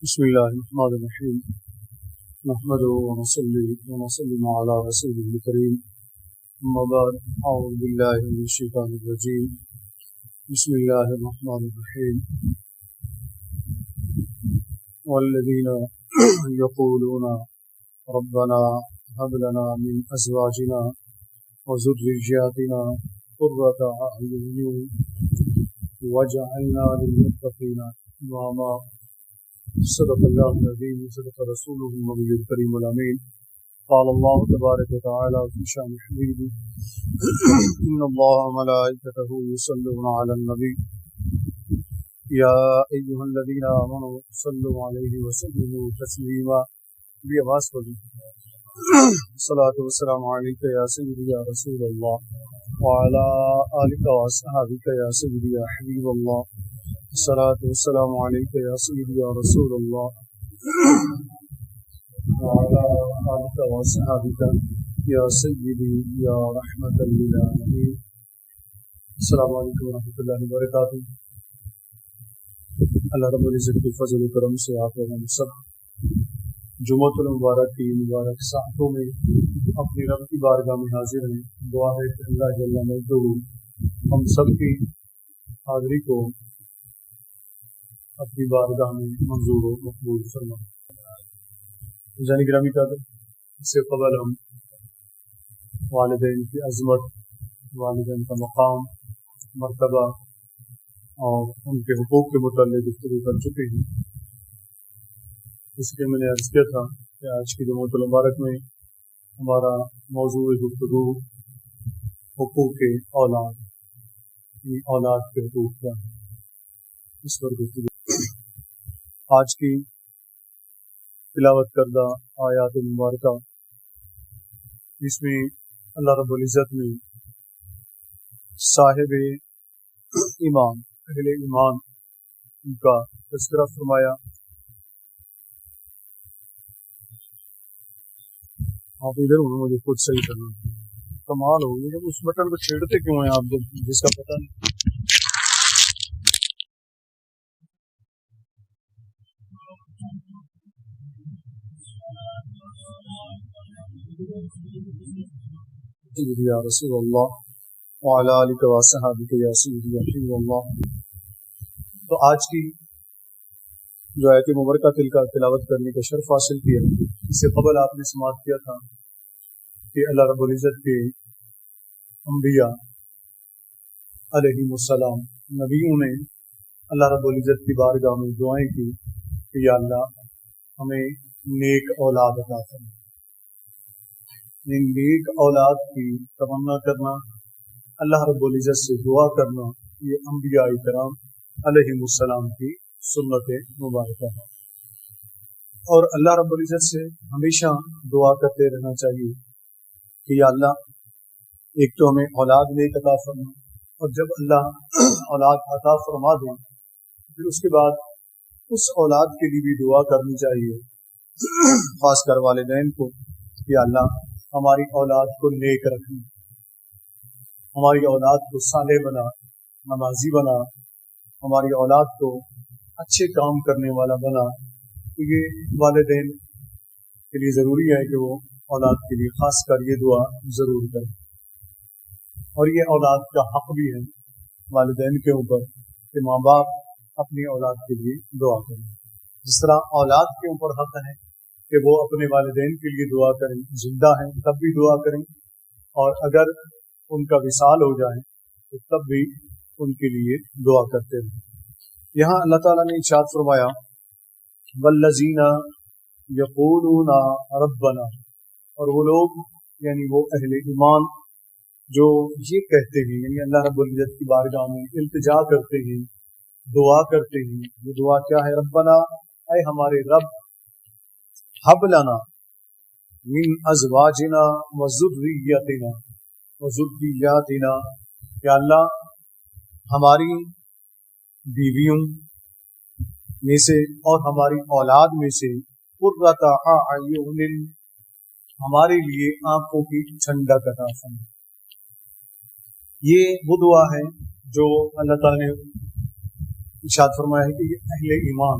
بسم الله الرحمن الرحيم نحمده ونصلي على رسوله الكريم أما بعد أعوذ بالله من الشيطان الرجيم بسم الله الرحمن الرحيم والذين يقولون ربنا هب لنا من أزواجنا وذرياتنا قرة أعين واجعلنا للمتقين إماما صدق الله العظيم صدق رسوله النبي الكريم الأمين قال الله تبارك وتعالى في شأن حبيبه إن الله وملائكته يصلون على النبي يا أيها الذين آمنوا صلوا عليه وسلموا تسليما بآواز پڑھی الصلاة والسلام عليك يا سيدي يا رسول الله وعلى آلك وأصحابك يا سيدي يا حبيب الله الصلاة والسلام عليك يا سيدي يا رسول الله وعلى آلك وأصحابك يا سيدي يا رحمة للعالمين السلام علیکم ورحمۃ اللہ وبرکاتہ۔ اللہ رب العزت کے فضل و کرم سے آپ لوگ ہم سب جمعۃ المبارک کی مبارک ساعتوں میں اپنی رب کی بارگاہ میں حاضر ہیں۔ دعا ہے کہ اللہ جل مجدہ ہم سب کی حاضری کو اپنی بارگاہ میں منظور و مقبول فرمائے۔ جانی گرامی قدر، اس سے قبل ہم والدین کی عظمت، والدین کا مقام، مرتبہ اور ان کے حقوق کے متعلق گفتگو کر چکے ہیں۔ اس کے میں نے عرض کیا تھا کہ آج کی جمعۃ المبارک میں ہمارا موضوع گفتگو حقوق اولاد، اولاد کے حقوق کیا ہیں، اس پر گفتگو۔ آج کی تلاوت کردہ آیات مبارکہ، جس میں اللہ رب العزت نے صاحب ایمان، اہل ایمان ان کا تذکرہ فرمایا۔ آپ ادھر ہونا، مجھے خود صحیح کرنا، کمال ہوگی جب اس بٹن کو چھیڑتے کیوں ہیں آپ، جب جس کا پتہ نہیں۔ یا رسول اللہ وعلی آلک واصحابک یا سیدی یا حبیب اللہ۔ تو آج کی جو آیت مبارکہ تلاوت کرنے کا شرف حاصل کیا، اس سے قبل آپ نے سماعت کیا تھا کہ اللہ رب العزت کے انبیاء علیہم السلام، نبیوں نے اللہ رب العزت کی بارگاہ میں دعائیں کی کہ یا اللہ ہمیں نیک اولاد عطا فرما۔ نیک اولاد کی تمنا کرنا، اللہ رب العزت سے دعا کرنا، یہ انبیاء کرام علیہم السلام کی سنت مبارکہ ہے، اور اللہ رب العزت سے ہمیشہ دعا کرتے رہنا چاہیے کہ یا اللہ ایک تو ہمیں اولاد نیک عطا فرما، اور جب اللہ اولاد عطا فرما دیں پھر اس کے بعد اس اولاد کے لیے بھی دعا کرنی چاہیے، خاص کر والدین کو، کہ اللہ ہماری اولاد کو نیک رکھنا، ہماری اولاد کو صالح بنا، نمازی بنا، ہماری اولاد کو اچھے کام کرنے والا بنا۔ تو یہ والدین کے لیے ضروری ہے کہ وہ اولاد کے لیے خاص کر یہ دعا ضرور کریں، اور یہ اولاد کا حق بھی ہے والدین کے اوپر کہ ماں باپ اپنی اولاد کے لیے دعا کریں، جس طرح اولاد کے اوپر حق ہے کہ وہ اپنے والدین کے لیے دعا کریں، زندہ ہیں تب بھی دعا کریں، اور اگر ان کا وصال ہو جائے تو تب بھی ان کے لیے دعا کرتے رہیں۔ یہاں اللہ تعالیٰ نے ارشاد فرمایا والذین یقولون ربنا، اور وہ لوگ یعنی وہ اہل ایمان جو یہ کہتے ہیں، یعنی اللہ رب العزت کی بارگاہ میں التجا کرتے ہیں، دعا کرتے ہیں۔ وہ دعا کیا ہے؟ ربنا، اے ہمارے رب، حب لنا من ازواجنا وذریاتنا یا اللہ ہماری بیویوں میں سے اور ہماری اولاد میں سے قرۃ اعین، ہمارے لیے آنکھوں کی ٹھنڈک عطا فرما۔ یہ وہ دعا ہے جو اللہ تعالیٰ نے ارشاد فرمایا ہے کہ یہ اہل ایمان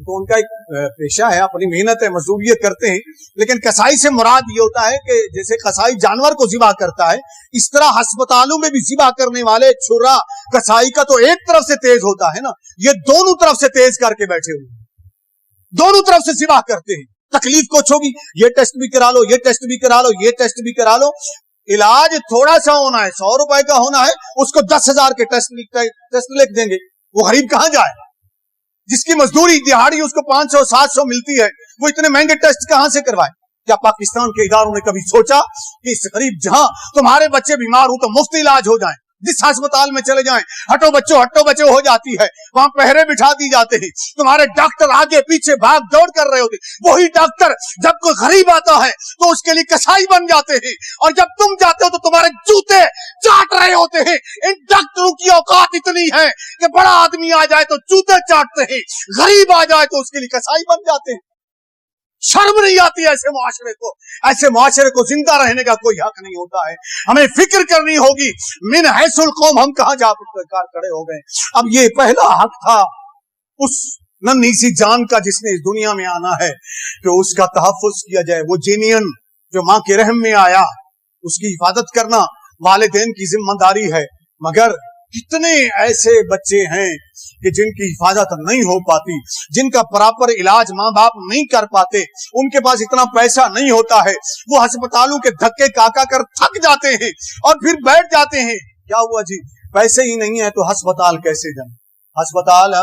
تو ان کا ایک پیشہ ہے, اپنی محنت ہے, مزدوریت کرتے ہیں. لیکن کسائی سے مراد یہ ہوتا ہے کہ جیسے کسائی جانور کو ذبح کرتا ہے, اس طرح ہسپتالوں میں بھی ذبح کرنے والے چھرا کسائی کا تو ایک طرف سے تیز ہوتا ہے نا, یہ دونوں طرف سے تیز کر کے بیٹھے ہوئے, دونوں طرف سے ذبح کرتے ہیں. تکلیف کچھ ہوگی, یہ ٹیسٹ بھی کرا لو, یہ ٹیسٹ بھی کرا لو, یہ ٹیسٹ بھی کرا لو. علاج تھوڑا سا ہونا ہے, 100 روپے کا ہونا ہے, اس کو 10,000 کے ٹیسٹ لکھ دیں گے. وہ غریب کہاں جائے؟ جس کی مزدوری دہاڑی اس کو 500-700 ملتی ہے, وہ اتنے مہنگے ٹیسٹ کہاں سے کروائے؟ کیا پاکستان کے اداروں نے کبھی سوچا کہ اس غریب جہاں تمہارے بچے بیمار ہوں تو مفت علاج ہو جائیں, جس ہسپتال میں چلے جائیں ہٹو بچوں ہو جاتی ہے, وہاں پہرے بٹھا دی جاتے ہیں, تمہارے ڈاکٹر آگے پیچھے بھاگ دوڑ کر رہے ہوتے, وہی ڈاکٹر جب کوئی غریب آتا ہے تو اس کے لیے کسائی بن جاتے ہیں, اور جب تم جاتے ہو تو تمہارے جوتے چاٹ رہے ہوتے ہیں. ان ڈاکٹروں کی اوقات اتنی ہے کہ بڑا آدمی آ جائے تو جوتے چاٹتے ہیں, غریب آ جائے تو اس کے لیے کسائی بن جاتے ہیں. شرم نہیں آتی ایسے معاشرے کو؟ ایسے معاشرے کو زندہ رہنے کا کوئی حق نہیں ہوتا ہے. ہمیں فکر کرنی ہوگی من حیث القوم ہم کہاں جا کر کھڑے ہو گئے. اب یہ پہلا حق تھا اس ننھی سی جان کا جس نے اس دنیا میں آنا ہے کہ اس کا تحفظ کیا جائے. وہ جینین جو ماں کے رحم میں آیا اس کی حفاظت کرنا والدین کی ذمہ داری ہے. مگر کتنے ایسے بچے ہیں کہ جن کی حفاظت نہیں ہو پاتی, جن کا پراپر علاج ماں باپ نہیں کر پاتے, ان کے پاس اتنا پیسہ نہیں ہوتا ہے, وہ ہسپتالوں کے دھکے کاکا کر تھک جاتے ہیں اور پھر بیٹھ جاتے ہیں. کیا ہوا جی؟ پیسے ہی نہیں ہے تو ہسپتال کیسے جائیں؟ ہسپتال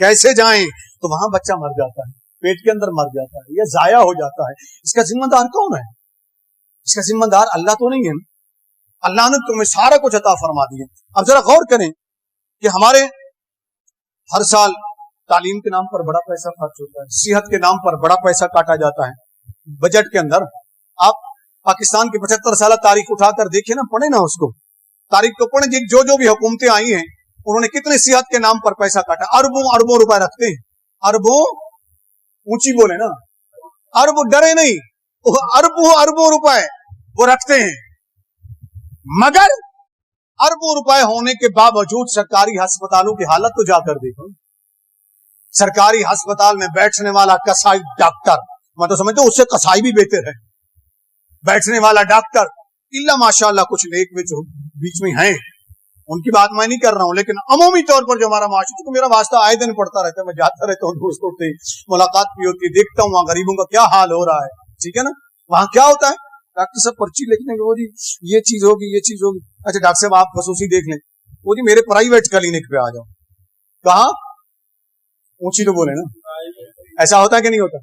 کیسے جائیں؟ تو وہاں بچہ مر جاتا ہے, پیٹ کے اندر مر جاتا ہے یا ضائع ہو جاتا ہے. اس کا ذمہ دار کون ہے؟ اس کا ذمہ دار اللہ تو نہیں ہے. اللہ نے تمہیں سارا کچھ عطا فرما دیا. اب ذرا غور کریں کہ ہمارے ہر سال تعلیم کے نام پر بڑا پیسہ خرچ ہوتا ہے, صحت کے نام پر بڑا پیسہ کاٹا جاتا ہے بجٹ کے اندر. آپ پاکستان کی 75 سالہ تاریخ اٹھا کر دیکھیں نا, پڑھیں نا اس کو, تاریخ کو پڑھیں. جو بھی حکومتیں آئی ہیں انہوں نے کتنے صحت کے نام پر پیسہ کاٹا, اربوں روپے رکھتے ہیں. اربوں, اونچی بولے نا, ارب ڈرے نہیں, اربوں روپے وہ رکھتے ہیں. مگر اربوں روپے ہونے کے باوجود سرکاری ہسپتالوں کی حالت تو جا کر دیکھو. سرکاری ہسپتال میں بیٹھنے والا کسائی ڈاکٹر, میں تو سمجھتا ہوں اس سے کسائی بھی بہتر ہے. بیٹھنے والا ڈاکٹر اللہ ماشاءاللہ کچھ نیک بیچ میں ہیں, ان کی بات میں نہیں کر رہا ہوں, لیکن عمومی طور پر جو ہمارا معاشرہ, تو میرا واسطہ آئے دن پڑتا رہتا ہے, میں جاتا رہتا ہوں دوستوں سے ملاقات بھی ہوتی ہے, دیکھتا ہوں وہاں غریبوں کا کیا حال ہو رہا ہے. ٹھیک ہے نا, وہاں کیا ہوتا ہے, ڈاکٹر صاحب پرچی لکھنے کے, وہ جی یہ چیز ہوگی, یہ چیز ہوگی. اچھا ڈاکٹر صاحب آپ خصوصی دیکھ لیں, وہ جی میرے پرائیویٹ کلینک پہ آ جاؤ. کہاں؟ اونچی تو بولے نا. ایسا ہوتا ہے کہ نہیں ہوتا؟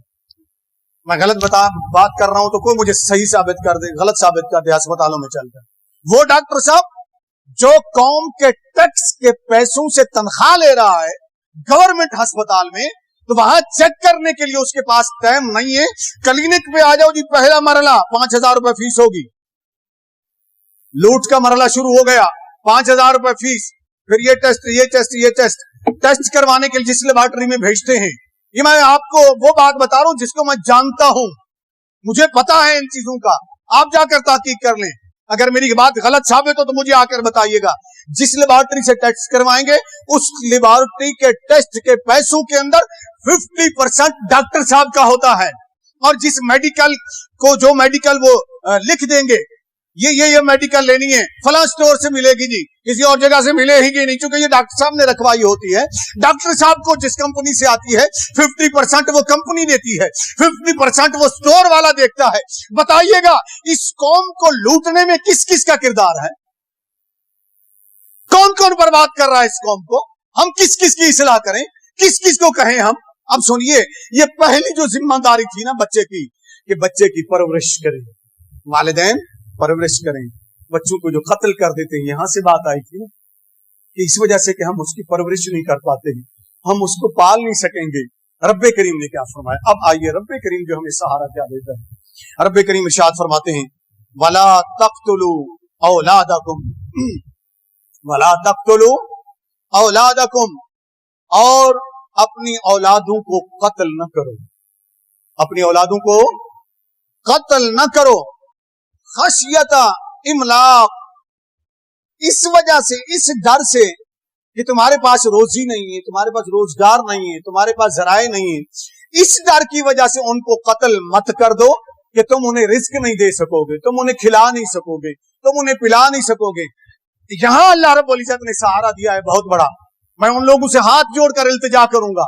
میں غلط بات کر رہا ہوں تو کوئی مجھے صحیح ثابت کر دے, غلط ثابت کر دے. ہسپتالوں میں چل کر وہ ڈاکٹر صاحب جو قوم کے ٹیکس کے پیسوں سے تنخواہ لے رہا ہے گورنمنٹ ہسپتال میں, تو وہاں چیک کرنے کے لیے اس کے پاس ٹائم نہیں ہے. کلینک پہ آ جاؤ جی, پہلا مرحلہ 5,000 روپے فیس ہوگی. لوٹ کا مرحلہ شروع ہو گیا, 5,000 روپے فیس. پھر یہ ٹیسٹ کروانے کے لیے جس لیبارٹری میں بھیجتے ہیں. یہ میں آپ کو وہ بات بتا رہا ہوں جس کو میں جانتا ہوں, مجھے پتا ہے ان چیزوں کا. آپ جا کر تحقیق کر لیں, اگر میری بات غلط ثابت ہو تو مجھے آ کر بتائیے گا. جس لیبارٹری سے ٹیسٹ کروائیں گے اس لیبارٹری کے ٹیسٹ کے پیسوں کے اندر 50% ڈاکٹر صاحب کا ہوتا ہے, اور جس میڈیکل کو جو میڈیکل وہ لکھ دیں گے, یہ میڈیکل لینی ہے فلاں سٹور سے ملے گی جی, کسی اور جگہ سے ملے ہی نہیں, چونکہ یہ ڈاکٹر صاحب نے رکھوائی ہوتی ہے. ڈاکٹر صاحب کو جس کمپنی سے آتی ہے 50% وہ کمپنی دیتی ہے, 50% وہ سٹور والا دیکھتا ہے. بتائیے گا اس قوم کو لوٹنے میں کس کس کا کردار ہے؟ کون کون برباد کر رہا ہے اس قوم کو؟ ہم کس کس کی اصلاح کریں, کس کس کو کہیں ہم؟ اب سنیے, یہ پہلی جو ذمہ داری تھی نا بچے کی, کہ بچے کی پرورش کریں, والدین پرورش کریں. بچوں کو جو قتل کر دیتے ہیں, یہاں سے بات آئی تھی نا, کہ اس وجہ سے کہ ہم اس کی پرورش نہیں کر پاتے ہیں, ہم اس کو پال نہیں سکیں گے. رب کریم نے کیا فرمایا؟ اب آئیے رب کریم جو ہمیں سہارا کیا دیتا ہے. رب کریم ارشاد فرماتے ہیں, وَلَا تَقْتُلُوا أَوْلَادَكُمْ وَلَا تَقْتُلُوا أَوْلَادَكُمْ, اور اپنی اولادوں کو قتل نہ کرو, اپنی اولادوں کو قتل نہ کرو. خشیت املاق, اس وجہ سے, اس ڈر سے کہ تمہارے پاس روزی نہیں ہے, تمہارے پاس روزگار نہیں ہے, تمہارے پاس ذرائع نہیں ہے, اس ڈر کی وجہ سے ان کو قتل مت کر دو کہ تم انہیں رزق نہیں دے سکو گے, تم انہیں کھلا نہیں سکو گے, تم انہیں پلا نہیں سکو گے. یہاں اللہ رب العزت نے سہارا دیا ہے بہت بڑا. میں ان لوگوں سے ہاتھ جوڑ کر التجا کروں گا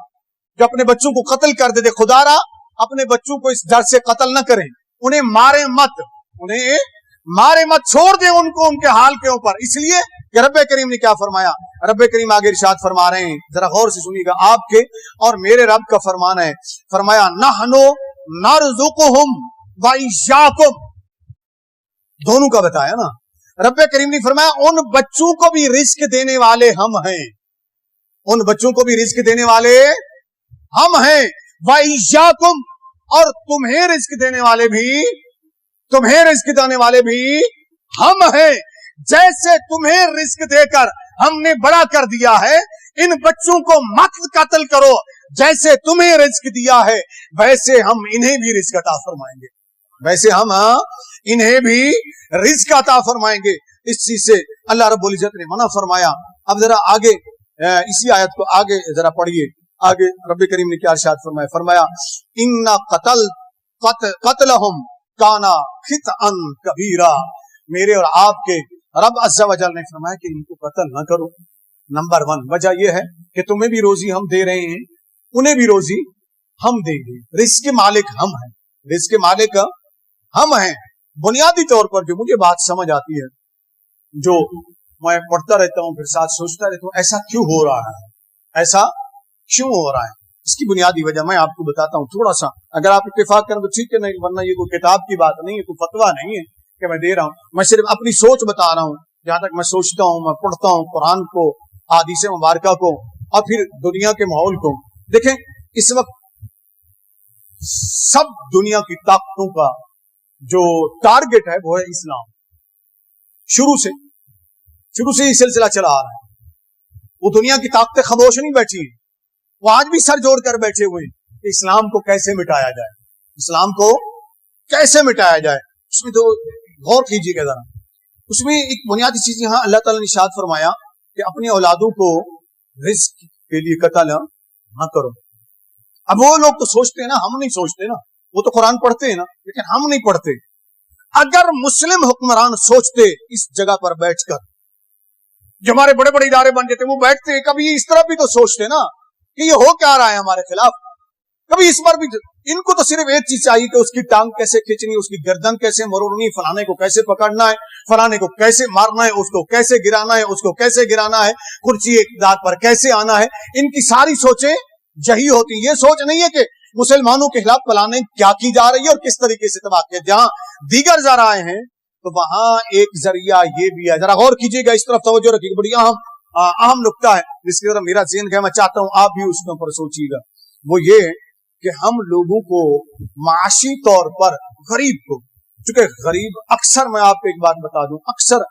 جو اپنے بچوں کو قتل کر دیتے, خدا را اپنے بچوں کو اس ڈر سے قتل نہ کریں, انہیں مارے مت, انہیں مارے مت, چھوڑ دیں ان کو ان کے حال کے اوپر. اس لیے کہ رب کریم نے کیا فرمایا, رب کریم آگے ارشاد فرما رہے ہیں, ذرا غور سے سنیے گا, آپ کے اور میرے رب کا فرمان ہے. فرمایا نحنو نرزقہم وإیاکم, دونوں کا بتایا نا. رب کریم نے فرمایا ان بچوں کو بھی رزق دینے والے ہم ہیں, ان بچوں کو بھی رزق دینے والے ہم ہیں. وإیاکم, اور تمہیں رزق دینے والے بھی, تمہیں رزق دینے والے بھی ہم ہیں. جیسے تمہیں رزق دے کر ہم نے بڑا کر دیا ہے, ان بچوں کو مت قتل کرو. جیسے تمہیں رزق دیا ہے ویسے ہم انہیں بھی رزق عطا فرمائیں گے, ویسے ہم انہیں بھی رزق عطا فرمائیں گے. اس چیز سے اللہ رب العزت نے منع فرمایا. اب ذرا آگے اسی آیت کو آگے ذرا پڑھیے, آگے رب کریم نے کیا ارشاد فرمایا. فرمایا ان قتلہم کانا خطئا کبیرا, میرے اور آپ کے رب عز و جل نے فرمایا کہ ان کو قتل نہ کرو. نمبر 1 وجہ یہ ہے کہ تمہیں بھی روزی ہم دے رہے ہیں, انہیں بھی روزی ہم دیں گے. رزق کے مالک ہم ہیں, رزق کے مالک ہم ہیں. بنیادی طور پر جو مجھے بات سمجھ آتی ہے, جو میں پڑھتا رہتا ہوں پھر ساتھ سوچتا رہتا ہوں, ایسا کیوں ہو رہا ہے, ایسا کیوں ہو رہا ہے, اس کی بنیادی وجہ میں آپ کو بتاتا ہوں تھوڑا سا. اگر آپ اتفاق کریں تو ٹھیک ہے, نہیں ورنہ یہ کوئی کتاب کی بات نہیں ہے, کوئی فتویٰ نہیں ہے کہ میں دے رہا ہوں. میں صرف اپنی سوچ بتا رہا ہوں, جہاں تک میں سوچتا ہوں, میں پڑھتا ہوں قرآن کو, احادیث مبارکہ کو, اور پھر دنیا کے ماحول کو. دیکھیں اس وقت سب دنیا کی طاقتوں کا جو ٹارگٹ ہے وہ ہے اسلام. شروع سے یہ سلسلہ چلا آ رہا ہے. وہ دنیا کی طاقتیں خاموش نہیں بیٹھی ہیں, وہ آج بھی سر جوڑ کر بیٹھے ہوئے ہیں کہ اسلام کو کیسے مٹایا جائے, اسلام کو کیسے مٹایا جائے. اس میں تو غور کیجیے گا ذرا, اس میں ایک بنیادی چیز یہاں اللہ تعالیٰ نے ارشاد فرمایا کہ اپنی اولادوں کو رزق کے لیے قتل نہ کرو. اب وہ لوگ تو سوچتے ہیں نا, ہم نہیں سوچتے نا, وہ تو قرآن پڑھتے ہیں نا, لیکن ہم نہیں پڑھتے. اگر مسلم حکمران سوچتے اس جگہ پر بیٹھ کر, جو ہمارے بڑے بڑے ادارے بن جاتے وہ بیٹھتے, کبھی اس طرح بھی تو سوچتے نا کہ یہ ہو کیا رہا ہے ہمارے خلاف, کبھی اس پر بھی. ان کو تو صرف ایک چیز چاہیے کہ اس کی ٹانگ کیسے کھینچنی, اس کی گردن کیسے مروڑنی, فلانے کو کیسے پکڑنا ہے, فلانے کو کیسے مارنا ہے, اس کو کیسے گرانا ہے, اس کو کیسے گرانا ہے, کرسی اقتدار پر کیسے آنا ہے. ان کی ساری سوچیں یہی ہوتی. یہ سوچ نہیں ہے کہ مسلمانوں کے خلاف پلاننگ کیا کی جا رہی ہے اور کس طریقے سے تباہ کیا. جہاں دیگر ذرائع ہیں تو وہاں ایک ذریعہ یہ بھی ہے. ذرا غور کیجیے گا, اس طرف توجہ رکھیے گا, بڑی اہم نقطہ ہے جس کی طرف میرا ذہن ہے, میں چاہتا ہوں آپ بھی اس کے اوپر سوچیے گا. وہ یہ کہ ہم لوگوں کو معاشی طور پر غریب کو, چونکہ غریب اکثر, میں آپ کو ایک بات بتا دوں, اکثر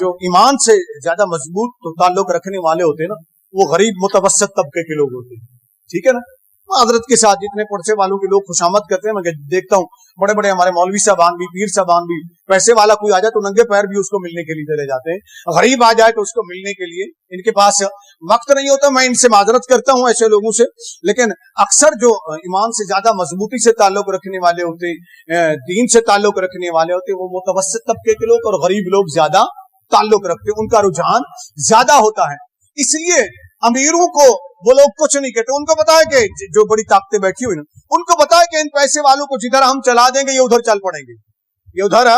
جو ایمان سے زیادہ مضبوط تعلق رکھنے والے ہوتے ہیں نا, وہ غریب متوسط طبقے کے لوگ ہوتے ہیں. ٹھیک ہے نا, حضرت کے ساتھ جتنے پڑھے والوں کے لوگ خوشامد کرتے ہیں, میں دیکھتا ہوں بڑے بڑے ہمارے مولوی صاحبان بھی, پیر صاحبان بھی, پیسے والا کوئی آ جائے تو ننگے پیر بھی اس کو ملنے کے لیے چلے جاتے ہیں, غریب آ جائے تو اس کو ملنے کے لیے ان کے پاس وقت نہیں ہوتا. میں ان سے معذرت کرتا ہوں ایسے لوگوں سے, لیکن اکثر جو ایمان سے زیادہ مضبوطی سے تعلق رکھنے والے ہوتے, دین سے تعلق رکھنے والے ہوتے, وہ متوسط طبقے کے لوگ اور غریب لوگ زیادہ تعلق رکھتے, ان کا رجحان زیادہ ہوتا ہے. اس لیے امیروں کو وہ لوگ کچھ نہیں کہتے. ان کو پتا ہے کہ جو بڑی طاقتیں بیٹھی ہوئی نا, ان کو پتا ہے کہ ان پیسے والوں کو جدھر ہم چلا دیں گے یہ ادھر چل پڑیں گے, یہ ادھر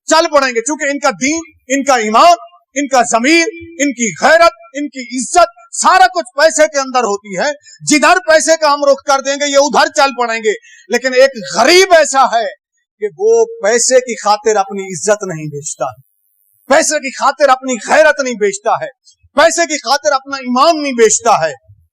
چل پڑیں گے, چونکہ ان کا دین, ان کا ایمان, ان کا ضمیر, ان کی غیرت, ان کی عزت, سارا کچھ پیسے کے اندر ہوتی ہے. جدھر پیسے کا ہم رخ کر دیں گے یہ ادھر چل پڑیں گے. لیکن ایک غریب ایسا ہے کہ وہ پیسے کی خاطر اپنی عزت نہیں بیچتا ہے, پیسے کی خاطر اپنی غیرت نہیں بیچتا ہے, پیسے کی خاطر اپنا ایمان نہیں بیچتا ہے.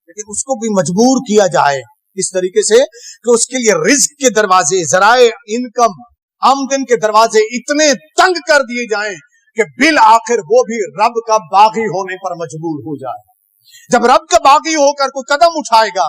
لیکن اس کو بھی مجبور کیا جائے اس طریقے سے کہ اس کے لیے رزق کے دروازے, ذرائع انکم, آمدن کے دروازے اتنے تنگ کر دیے جائیں کہ بالآخر وہ بھی رب کا باغی ہونے پر مجبور ہو جائے. جب رب کا باغی ہو کر کوئی قدم اٹھائے گا,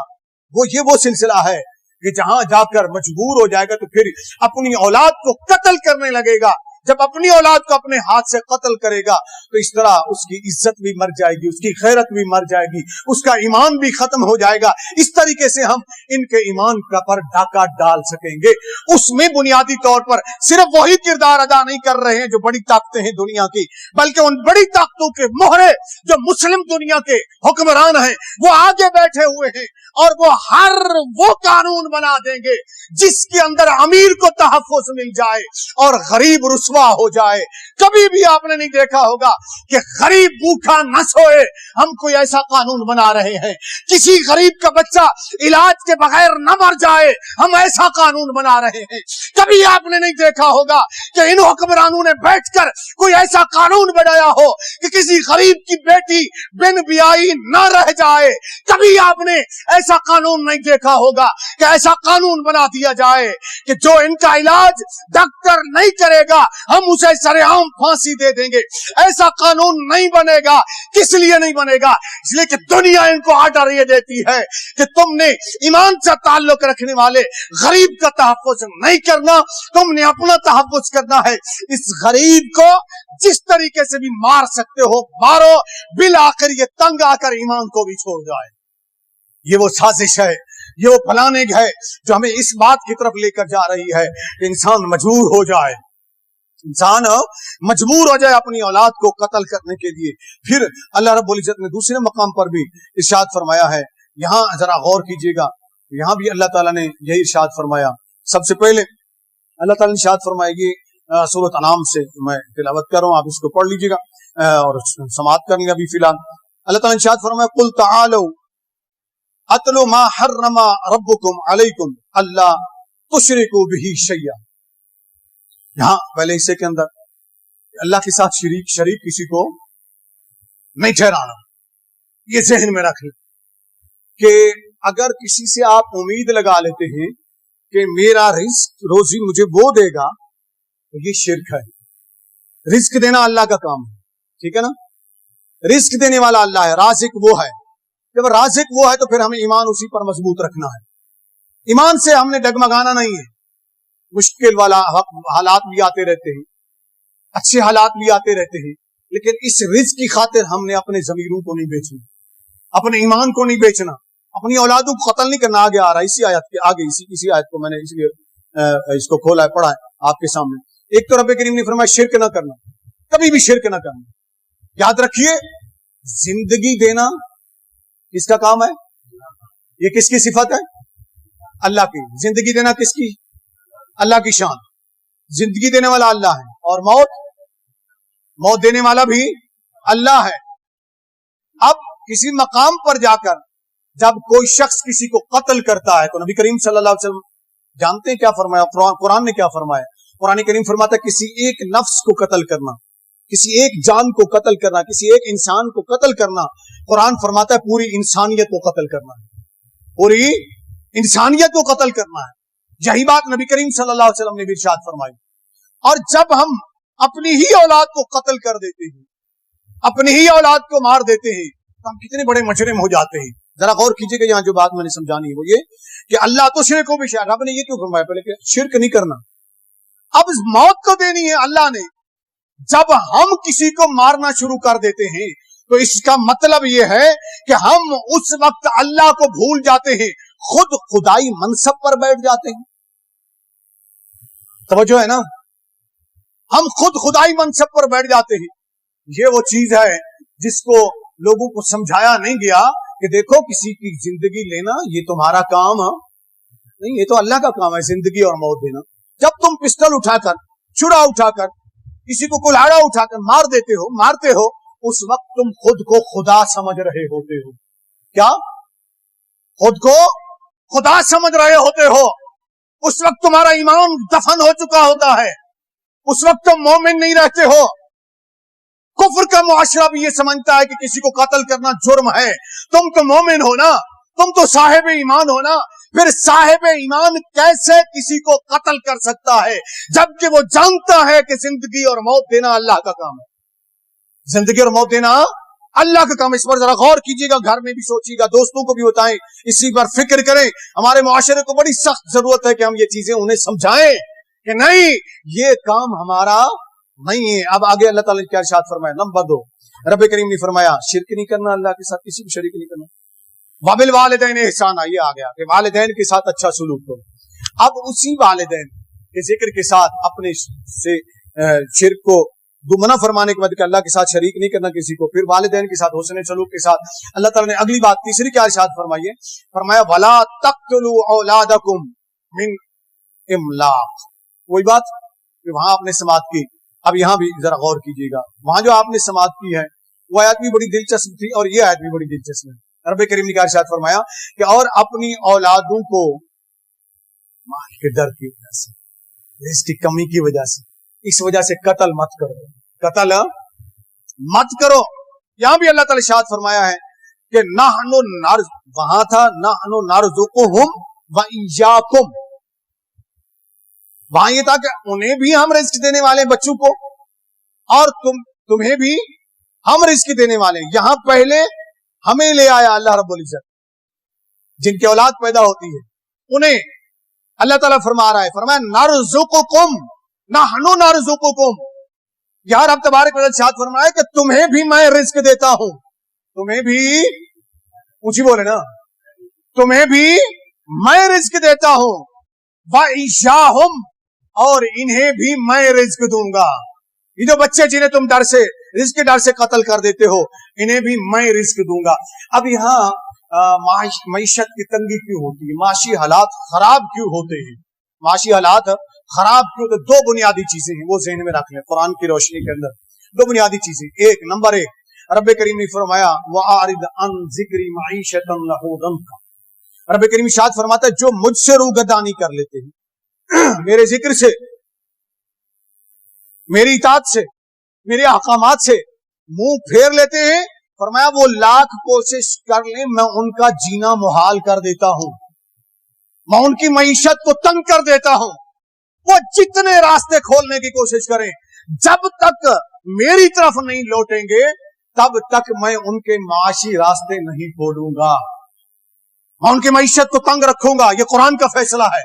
وہ سلسلہ ہے کہ جہاں جا کر مجبور ہو جائے گا تو پھر اپنی اولاد کو قتل کرنے لگے گا. جب اپنی اولاد کو اپنے ہاتھ سے قتل کرے گا تو اس طرح اس کی عزت بھی مر جائے گی، اس کی غیرت بھی مر جائے گی، اس کا ایمان بھی ختم ہو جائے گا۔ اس طریقے سے ہم ان کے ایمان کا پر ڈاکہ ڈال سکیں گے۔ اس میں بنیادی طور پر صرف وہی کردار ادا نہیں کر رہے ہیں جو بڑی طاقتیں ہیں دنیا کی، بلکہ ان بڑی طاقتوں کے مہرے جو مسلم دنیا کے حکمران ہیں وہ آگے بیٹھے ہوئے ہیں، اور وہ ہر وہ قانون بنا دیں گے جس کے اندر امیر کو تحفظ مل جائے اور غریب رسوا ہو جائے۔ کبھی بھی آپ نے نہیں دیکھا ہوگا کہ غریب بھوکا نہ سوئے، ہم کوئی ایسا قانون بنا رہے ہیں۔ کسی غریب کا بچہ علاج کے بغیر نہ مر جائے، ہم ایسا قانون بنا رہے ہیں۔ کبھی آپ نے نہیں دیکھا ہوگا کہ ان حکمرانوں نے بیٹھ کر کوئی ایسا قانون بنایا ہو کہ کسی غریب کی بیٹی بن بیائی نہ رہ جائے۔ کبھی آپ نے ایسا قانون نہیں دیکھا ہوگا کہ ایسا قانون بنا دیا جائے کہ جو ان کا علاج ڈاکٹر نہیں کرے گا ہم اسے سرعام پھانسی دے دیں گے۔ ایسا قانون نہیں بنے گا۔ کس لیے نہیں بنے گا؟ اس لیے کہ دنیا ان کو آرڈر یہ دیتی ہے کہ تم نے ایمان سے تعلق رکھنے والے غریب کا تحفظ نہیں کرنا، تم نے اپنا تحفظ کرنا ہے۔ اس غریب کو جس طریقے سے بھی مار سکتے ہو مارو، بالآخر یہ تنگ آ کر ایمان کو بھی چھوڑ جائے۔ یہ وہ سازش ہے، یہ وہ پلاننگ ہے جو ہمیں اس بات کی طرف لے کر جا رہی ہے کہ انسان مجبور ہو جائے، انسان مجبور ہو جائے اپنی اولاد کو قتل کرنے کے لیے۔ پھر اللہ رب العزت نے دوسرے مقام پر بھی ارشاد فرمایا ہے، یہاں ذرا غور کیجئے گا، یہاں بھی اللہ تعالیٰ نے یہی ارشاد فرمایا۔ سب سے پہلے اللہ تعالیٰ نے ارشاد فرمائے گی سورۃ انعام سے، میں تلاوت کر رہا ہوں، آپ اس کو پڑھ لیجئے گا اور سماعت کریں گے۔ ابھی فی الحال اللہ تعالیٰ نے ارشاد فرمایا، قل تعالوا اتلو ما حرم ربکم علیکم اللہ تشرکوا بہ شیئا۔ یہاں پہلے حصے کے اندر اللہ کے ساتھ شریک کسی کو نہیں ٹھہرانا، یہ ذہن میں رکھ لیں کہ اگر کسی سے آپ امید لگا لیتے ہیں کہ میرا رزق روزی مجھے وہ دے گا تو یہ شرک ہے۔ رزق دینا اللہ کا کام ہے، ٹھیک ہے نا؟ رزق دینے والا اللہ ہے، رازق وہ ہے۔ جب رازق وہ ہے تو پھر ہمیں ایمان اسی پر مضبوط رکھنا ہے، ایمان سے ہم نے ڈگمگانا نہیں ہے۔ مشکل والا حالات بھی آتے رہتے ہیں، اچھے حالات بھی آتے رہتے ہیں، لیکن اس رزق کی خاطر ہم نے اپنے ضمیروں کو نہیں بیچنا، اپنے ایمان کو نہیں بیچنا، اپنی اولادوں کو قتل نہیں کرنا۔ آگے آ رہا ہے اسی آیت کے آگے، اسی آیت کو میں نے اس لیے اس کو کھولا ہے، پڑھا ہے آپ کے سامنے۔ ایک تو رب کریم نے فرمایا شرک نہ کرنا، کبھی بھی شرک نہ کرنا۔ یاد رکھیے زندگی دینا کس کا کام ہے؟ یہ کس کی صفت ہے؟ اللہ کی۔ زندگی دینا کس کی؟ اللہ کی شان۔ زندگی دینے والا اللہ ہے، اور موت دینے والا بھی اللہ ہے۔ اب کسی مقام پر جا کر جب کوئی شخص کسی کو قتل کرتا ہے تو نبی کریم صلی اللہ علیہ وسلم جانتے ہیں کیا فرمایا؟ قرآن نے کیا فرمایا؟ قرآن کریم فرماتا ہے کسی ایک نفس کو قتل کرنا، کسی ایک جان کو قتل کرنا، کسی ایک انسان کو قتل کرنا، قرآن فرماتا ہے پوری انسانیت کو قتل کرنا ہے، پوری انسانیت کو قتل کرنا ہے۔ یہی بات نبی کریم صلی اللہ علیہ وسلم نے بھی ارشاد فرمائی۔ اور جب ہم اپنی ہی اولاد کو قتل کر دیتے ہیں، اپنی ہی اولاد کو مار دیتے ہیں تو ہم کتنے بڑے مجرم ہو جاتے ہیں۔ ذرا غور کیجئے کہ یہاں جو بات میں نے سمجھانی ہے وہ یہ کہ اللہ تو شرک کو بھی شاید رب نے یہ کیوں فرمایا پہلے کہ شرک نہیں کرنا، اب موت کو دینی ہے اللہ نے۔ جب ہم کسی کو مارنا شروع کر دیتے ہیں تو اس کا مطلب یہ ہے کہ ہم اس وقت اللہ کو بھول جاتے ہیں، خود خدائی منصب پر بیٹھ جاتے ہیں۔ توجہ ہے نا؟ ہم خود خدائی منصب پر بیٹھ جاتے ہیں۔ یہ وہ چیز ہے جس کو لوگوں کو سمجھایا نہیں گیا کہ دیکھو کسی کی زندگی لینا یہ تمہارا کام نہیں، یہ تو اللہ کا کام ہے زندگی اور موت دینا۔ جب تم پسٹل اٹھا کر، چھڑا اٹھا کر، کسی کو کلاڑا اٹھا کر مارتے ہو اس وقت تم خود کو خدا سمجھ رہے ہوتے ہو۔ کیا؟ خود کو خدا سمجھ رہے ہوتے ہو۔ اس وقت تمہارا ایمان دفن ہو چکا ہوتا ہے، اس وقت تم مومن نہیں رہتے ہو۔ کفر کا معاشرہ بھی یہ سمجھتا ہے کہ کسی کو قتل کرنا جرم ہے، تم تو مومن ہو نا، تم تو صاحب ایمان ہو نا۔ پھر صاحب ایمان کیسے کسی کو قتل کر سکتا ہے جبکہ وہ جانتا ہے کہ زندگی اور موت دینا اللہ کا کام ہے، زندگی اور موت دینا اللہ کا کام۔ اس پر ذرا غور کیجیے گا، گھر میں بھی سوچیے گا، دوستوں کو بھی بتائیں، اسی پر فکر کریں۔ ہمارے معاشرے کو بڑی سخت ضرورت ہے کہ ہم یہ چیزیں انہیں سمجھائیں کہ نہیں، یہ کام ہمارا نہیں ہے. اب آگے اللہ تعالیٰ نے کیا ارشاد فرمایا؟ نمبر 2 رب کریم نے فرمایا شرک نہیں کرنا، اللہ کے ساتھ کسی کو شریک نہیں کرنا. وبالوالدین احسانا، یہ آ گیا کہ والدین کے ساتھ اچھا سلوک کرو. اب اسی والدین کے ذکر کے ساتھ اپنے سے شرک کو منع فرمانے کے بعد کہ اللہ کے ساتھ شریک نہیں کرنا کسی کو، پھر والدین کے ساتھ حسن سلوک کے ساتھ اللہ تعالیٰ نے اگلی بات تیسری کیا ارشاد فرمائی ہے؟ فرمایا ولا تقتلوا اولادکم من املاق. وہی بات کہ وہاں آپ نے سماعت کی. اب یہاں بھی ذرا غور کیجیے گا، وہاں جو آپ نے سماعت کی ہے وہ آیت بھی بڑی دلچسپ تھی اور یہ آیت بھی بڑی دلچسپ ہے. رب کریم نے کیا ارشاد فرمایا کہ اور اپنی اولادوں کو مال کے ڈر کی وجہ سے، رزق کی کمی کی وجہ سے، اس وجہ سے قتل مت کرو، قتل مت کرو. یہاں بھی اللہ تعالی ارشاد فرمایا ہے کہ وہاں تھا نحن نرزقہم وإیاکم، وہاں یہ تھا کہ انہیں بھی ہم رزق دینے والے ہیں بچوں کو، اور تمہیں بھی ہم رزق دینے والے ہیں. یہاں پہلے ہمیں لے آیا اللہ رب العزت، جن کی اولاد پیدا ہوتی ہے انہیں اللہ تعالیٰ فرما رہا ہے، فرمایا نرزقکم نحن نرزقکم. یہاں رب تبارک و تعالیٰ ارشاد فرمایا کہ تمہیں بھی میں رزق دیتا ہوں، تمہیں بھی اونچی بولے نا، تمہیں بھی میں رزق دیتا ہوں. وَإِيَّاهُمْ، اور انہیں بھی میں رزق دوں گا. یہ جو بچے جنہیں تم ڈر سے، رزق کے ڈر سے قتل کر دیتے ہو، انہیں بھی میں رزق دوں گا. اب یہاں معیشت کی تنگی کیوں ہوتی ہے؟ معاشی حالات خراب کیوں ہوتے ہیں؟ معاشی حالات خراب کیوں ہوتے؟ دو بنیادی چیزیں ہیں، وہ ذہن میں رکھ لیں قرآن کی روشنی کے اندر. دو بنیادی چیزیں. نمبر 1 رب کریم نے فرمایا وَأَعْرِضْ عَنْ ذِكْرِي مَعِيشَةً لَهُ ضَنْكَ. رب کریم ارشاد فرماتا ہے جو مجھ سے روگردانی کر لیتے ہیں، میرے ذکر سے، میری اطاعت سے، میرے احکامات سے منہ پھیر لیتے ہیں، فرمایا وہ لاکھ کوشش کر لیں میں ان کا جینا محال کر دیتا ہوں، میں ان کی معیشت کو تنگ کر دیتا ہوں. وہ جتنے راستے کھولنے کی کوشش کریں، جب تک میری طرف نہیں لوٹیں گے تب تک میں ان کے معاشی راستے نہیں کھولوں گا، میں ان کی معیشت کو تنگ رکھوں گا. یہ قرآن کا فیصلہ ہے.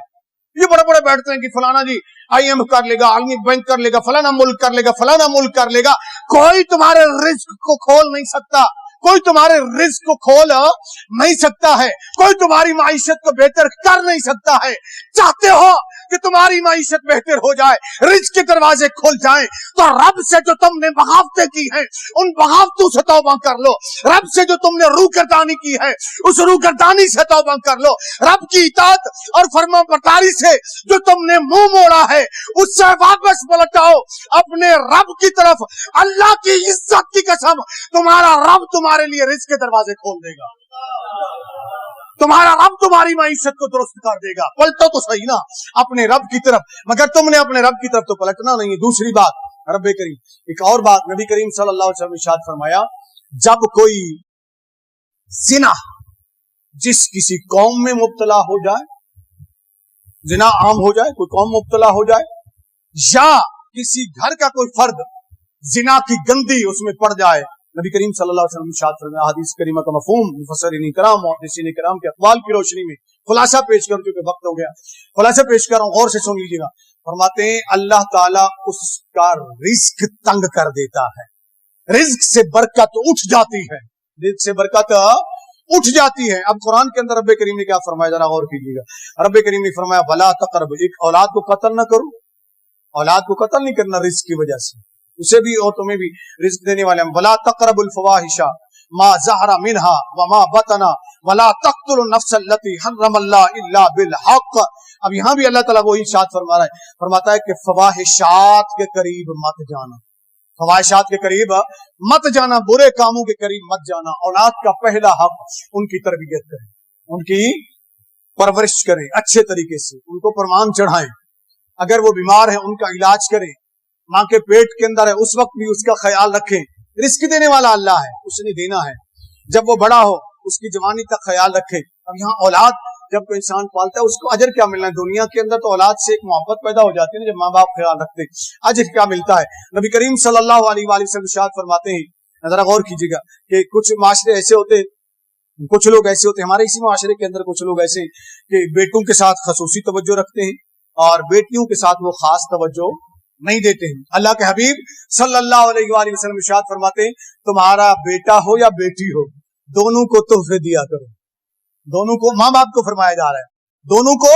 یہ بڑے بڑے بیٹھتے ہیں کہ فلانا جی آئی ایم کر لے گا، عالمی بینک کر لے گا، فلانا ملک کر لے گا، فلانا ملک کر لے گا. کوئی تمہارے رزق کو کھول نہیں سکتا، کوئی تمہارے رزق کو کھول نہیں سکتا ہے، کوئی تمہاری معیشت کو بہتر کر نہیں سکتا ہے. چاہتے ہو کہ تمہاری معیشت بہتر ہو جائے، رزق کے دروازے کھل جائیں، تو رب سے جو تم نے بغاوتیں کی ہیں ان بغاوتوں سے توبہ کر لو. رب سے جو تم نے روگردانی کی ہے اس روگردانی سے توبہ کر لو. رب کی اطاعت اور فرما برداری سے جو تم نے منہ موڑا ہے اس سے واپس پلٹاؤ اپنے رب کی طرف. اللہ کی عزت کی قسم تمہارا رب تمہارے لیے رزق کے دروازے کھول دے گا، تمہارا رب تمہاری معیشت کو درست کر دے گا. پلٹو تو صحیح نا اپنے رب کی طرف، مگر تم نے اپنے رب کی طرف تو پلٹنا نہیں ہے. دوسری بات رب کریم ایک اور بات نبی کریم صلی اللہ علیہ وسلم نے ارشاد فرمایا جب کوئی زنا جس کسی قوم میں مبتلا ہو جائے، زنا عام ہو جائے، کوئی قوم مبتلا ہو جائے، یا کسی گھر کا کوئی فرد زنا کی گندی اس میں پڑ جائے، نبی کریم صلی اللہ علیہ وسلم نے ارشاد فرمایا حدیث کریمہ کا مفہوم مفسرین کرام محدثین کرام کے اقوال کی روشنی میں خلاصہ پیش کروں کیونکہ وقت ہو گیا، خلاصہ پیش کر رہا ہوں، غور سے سن لیجیے گا. فرماتے ہیں اللہ تعالیٰ اس کا رزق تنگ کر دیتا ہے، رزق سے برکت اٹھ جاتی ہے، رزق سے برکت اٹھ جاتی ہے. اب قرآن کے اندر رب کریم نے کیا فرمایا ذرا غور کیجیے گا. رب کریم نے فرمایا ولا تقرب، ایک اولاد کو قتل نہ کرو، اولاد کو قتل نہیں کرنا رزق کی وجہ سے، اسے بھی اور تمہیں بھی رزق دینے والے ہم. ولا تقرب الفواحش ما ظهر منها وما بطن ولا تقتلوا النفس التي حرم الله الا بالحق. اب یہاں بھی اللہ تعالیٰ وہی ارشاد فرما رہا ہے، فرماتا ہے کہ فواحشات کے قریب مت جانا، فواحشات کے قریب مت جانا، برے کاموں کے قریب مت جانا. اولاد کا پہلا حق ان کی تربیت کریں، ان کی پرورش کریں اچھے طریقے سے، ان کو پروان چڑھائیں، اگر وہ بیمار ہیں ان کا علاج کریں، ماں کے پیٹ کے اندر ہے اس وقت بھی اس کا خیال رکھیں. رزق دینے والا اللہ ہے، اس نے دینا ہے، جب وہ بڑا ہو اس کی جوانی تک خیال رکھیں. اب یہاں اولاد جب کوئی انسان پالتا ہے اس کو اجر کیا ملنا ہے؟ دنیا کے اندر تو اولاد سے ایک محبت پیدا ہو جاتی ہے جب ماں باپ خیال رکھتے ہیں، اجر کیا ملتا ہے؟ نبی کریم صلی اللہ علیہ وآلہ وسلم ارشاد فرماتے ہیں، ذرا غور کیجیے گا کہ کچھ معاشرے ایسے ہوتے ہیں، کچھ لوگ ایسے ہوتے ہیں، ہمارے اسی معاشرے کے اندر کچھ لوگ ایسے ہیں کہ بیٹوں کے ساتھ خصوصی توجہ رکھتے ہیں اور بیٹیوں کے ساتھ وہ خاص توجہ نہیں دیتے ہیں. اللہ کے حبیب صلی اللہ علیہ وآلہ وسلم ارشاد فرماتے ہیں تمہارا بیٹا ہو یا بیٹی ہو دونوں کو تحفے دیا کرو. دونوں کو, ماں باپ کو فرمایا جا رہا ہے دونوں کو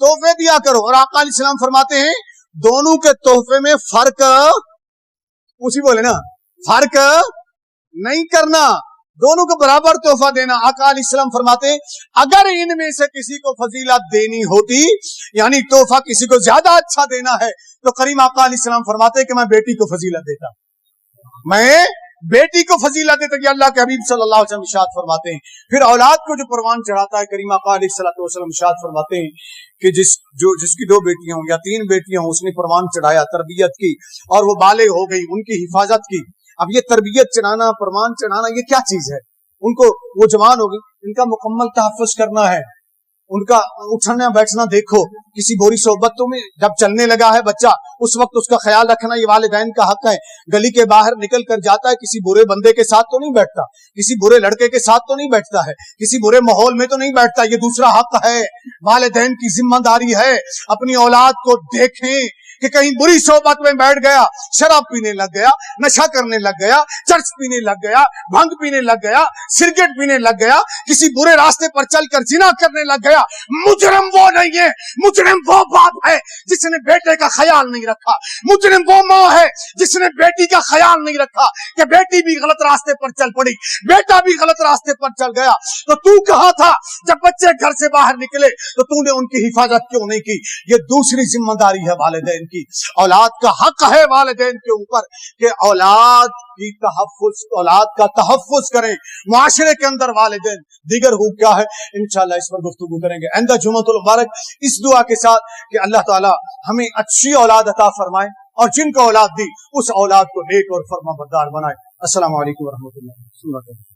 تحفے دیا کرو. اور آقا علیہ السلام فرماتے ہیں دونوں کے تحفے میں فرق اسی بولے نا فرق نہیں کرنا, دونوں کو برابر تحفہ دینا. آقا علیہ السلام فرماتے ہیں اگر ان میں سے کسی کو فضیلت دینی ہوتی یعنی تحفہ کسی کو زیادہ اچھا دینا ہے تو کریم آقا علیہ السلام فرماتے ہیں کہ میں بیٹی کو فضیلت دیتا, میں بیٹی کو فضیلت دیتا. کہ اللہ کے حبیب صلی اللہ علیہ وسلم ارشاد فرماتے ہیں پھر اولاد کو جو پروان چڑھاتا ہے کریم آقا علیہ الصلوۃ والسلام ارشاد فرماتے ہیں کہ جس کی 2 بیٹیاں ہوں یا 3 بیٹیاں ہوں اس نے پروان چڑھایا, تربیت کی اور وہ بالغ ہو گئی, ان کی حفاظت کی. اب یہ تربیت چڑھانا, پروان چڑھانا یہ کیا چیز ہے؟ ان کو وہ جوان ہوگی, ان کا مکمل تحفظ کرنا ہے, ان کا اٹھنا بیٹھنا دیکھو. کسی بری صحبتوں میں جب چلنے لگا ہے بچہ اس وقت اس کا خیال رکھنا یہ والدین کا حق ہے. گلی کے باہر نکل کر جاتا ہے کسی برے بندے کے ساتھ تو نہیں بیٹھتا, کسی برے لڑکے کے ساتھ تو نہیں بیٹھتا ہے, کسی برے ماحول میں تو نہیں بیٹھتا. یہ دوسرا حق ہے, والدین کی ذمہ داری ہے اپنی اولاد کو دیکھیں کہ کہیں بری صحبت میں بیٹھ گیا, شراب پینے لگ گیا, نشہ کرنے لگ گیا, چرس پینے لگ گیا, بھنگ پینے لگ گیا, سگریٹ پینے لگ گیا, کسی برے راستے پر چل کر زنا کرنے لگ گیا. مجرم وہ نہیں ہے, مجرم وہ باپ ہے جس نے بیٹے کا خیال نہیں رکھا, مجرم وہ ماں ہے جس نے بیٹی کا خیال نہیں رکھا کہ بیٹی بھی غلط راستے پر چل پڑی, بیٹا بھی غلط راستے پر چل گیا. تو تو کہاں تھا جب بچے گھر سے باہر نکلے تو تو نے ان کی حفاظت کیوں نہیں کی؟ یہ دوسری ذمہ داری ہے والدین کی. اولاد کا حق ہے والدین کے اوپر کہ اولاد کا تحفظ کریں. معاشرے کے اندر والدین دیگر حقوق کیا ہے انشاءاللہ اس پر گفتگو کریں گے آئندہ جمعۃ المبارک, اس دعا کے ساتھ کہ اللہ تعالی ہمیں اچھی اولاد عطا فرمائے اور جن کو اولاد دی اس اولاد کو نیک اور فرما بردار بنائے. السلام علیکم ورحمۃ اللہ وبرکاتہ.